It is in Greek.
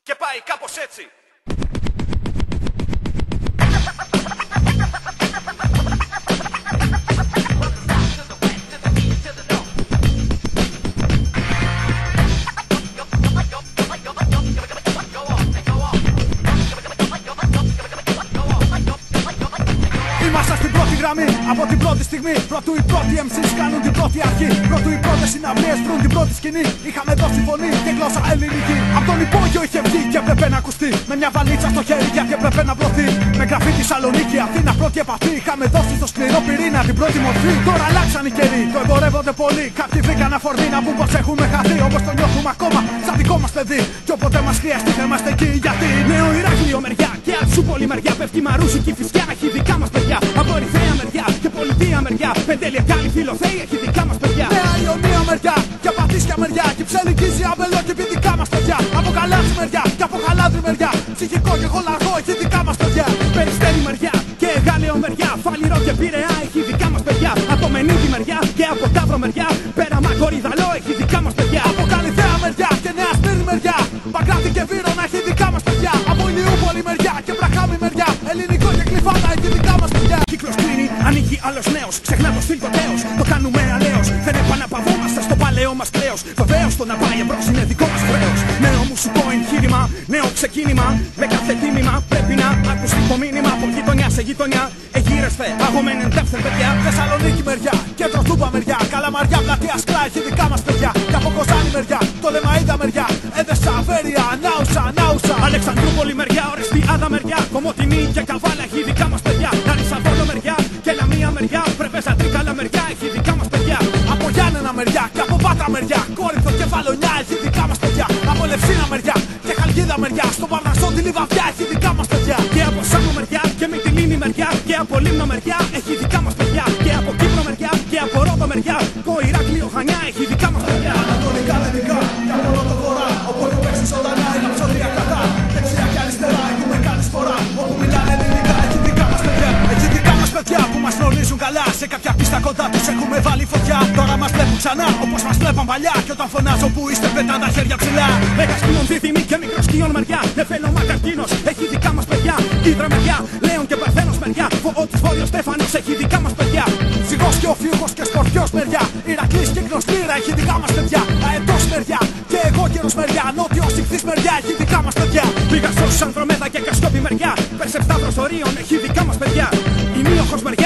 Και πάει κάπως έτσι. Είμαστε στην πρώτη γραμμή από την πρώτη στιγμή. Πρώτου οι πρώτοι MCs κάνουν την πρώτη αρχή. Πρώτου οι πρώτες συναυλίες βρουν την πρώτη σκηνή. Είχαμε δώσει φωνή και γλώσσα ελληνική. Απ' τον υπόγειο είχε βγει και έπρεπε να ακουστεί. Με μια βαλίτσα στο χέρι γιατί έπρεπε να βρωθεί. Με γραφή τη Θεσσαλονίκη, Αθήνα, πρώτη επαφή. Είχαμε δώσει στο σκληρό πυρήνα την πρώτη μορφή. Τώρα αλλάξαν οι καιροί, το εμπορεύονται πολύ. Κάποιοι βρήκαν αφορμή να πούν πως έχουμε χαθεί. Όπως το νιώθουμε ακόμα, σαν δικό μας παιδί. Και όποτε μας χρειαστεί θα είμαστε εκεί. Γιατί Νέο Ηράκλειο μεριά και Ατσούπολη μεριά. Πέφτει Μαρούσι και η Φυσιά έχει δικά μας παιδιά. Από Ερυθρέα μεριά και Πολιτεία μεριά. Πεντέλια κι άλλοι Φιλοθέοι έχει δικά μας παιδιά. Νέα Ιωνία μεριά και Πατήσια μεριά. Και Ψελικίζη Αμπελό και δικά μας παιδιά. Από Καλάθι μεριά και από Χαλάνδρη μεριά. Ψυχικό και Χολαργό έχει δικά μας παιδιά. Περιστέρι μεριά και Εγάλεο μεριά. Φάληρο και Πειραιά έχει δικά μας παιδιά. Από Μενίδη μεριά και από Ταύρο μεριά. Πέραμα Κορυδαλό έχει δικά μας παιδιά. Από Καλυθέα μεριά και Νέα Σπύρνη μεριά. Παγκράτη και Βύρωνα έχει δικά μας παιδιά. Από Ηλιούπολη μεριά και Βραχάμι μεριά. Ελληνικό και Κλειφάτα έχει δικά μας παιδιά. Κύκλος κλείνει, ανοίγει άλλος νέος. Ξεχνά το στυλ το τέος, το κάνουμε αλέος. Δεν επαναπαυόμαστε στο παλαιό μας κρέος. Βεβαίως το να πάει εμπρός είναι δικό μας χρέος. Νέο μουσικό εγχείρημα, νέο ξεκίνημα. Με κάθε τίμημα πρέπει να ακουστεί το μήνυμα. Από γειτονιά σε γειτονιά, εγείρεσθε, αγωμένοι εντεύθεν παιδιά. Θεσσαλονίκη μεριά, κέντρο Τούμπα μεριά. Καλαμαριά, πλατεία Σκρά έχει δικά μας παιδιά. Και από Κοζάνη μεριά, το Λεμαΐδα μεριά. Έδεσα, Βέρεια, Νάουσα. Αλεξανδρούπολη μεριά, Ορεστιάδα μεριά. Κομοτηνή και Καβάλα έχει δικά μας παιδιά. Λαρισαβόλο μεριά και Λαμία μεριά. Πρεβέσα Τρίκαλα μεριά έχει δικά μας παιδιά. Από Γιάννενα μεριά και από Πάτρα μεριά. Κόρινθο και Βαλονιά έχει δικά μας παιδιά. Από Λευσίνα μεριά και Χαλκίδα μεριά. Στο Παρνασσό τη Λιβαδιά έχει δικά μας παιδιά. Και από Σάμο μεριά και Μυτιλήνη μεριά. Και από Λίμνο μεριά έχει δικά μας παιδιά. Και από Κύπρο μεριά και από Ρόδο μεριά. Το Ηράκλειο Χανιά έχει δικά μας παιδιά. Ανατολικά δυτικά και από όλο το βορρά. Οπότε παίξει ζωντανά είναι ψωδία κατά. Δεξιά και αριστερά έχουμε κάνει σπορά. Όπου μιλάνε ελληνικά έχει δικά μας παιδιά. Έχει δικά μας παιδιά που μας γνωρίζουν καλά. Σε κάποια πίστα κοντά τους έχουμε βάλει φωτιά. Τώρα μας βλέπουν ξανά όπως μας βλέπαν παλιά. Και όταν φωνάζω που είστε πετάνε τα χέρια ψηλά. Μεγασκύλων δίδυμη και μικροσκύλων μεριά. Νεφέλο Μακαρτίνος έχει δικά μας παιδιά. Κίτρα μεριά, Λέων και Παρθένος μεριά. Φωότης Βόρειος Στέφανος έχει δικά μας παιδιά. Ψυχός και ο Φίουχος και Σκορπιός μεριά. Ηρακλής και Γνωστήρα έχει δικά μας παιδιά. Αετός μεριά και εγώ καιρός μεριά. Νότιος Ιχθύς μεριά έχει δικά μας παιδιά. Πηγασσός Ανδρομέδα και Κασκόπη μεριά. Περσεπταύρος Ορίων έχει δικά μας παιδιά. Ημίοχος μεριά.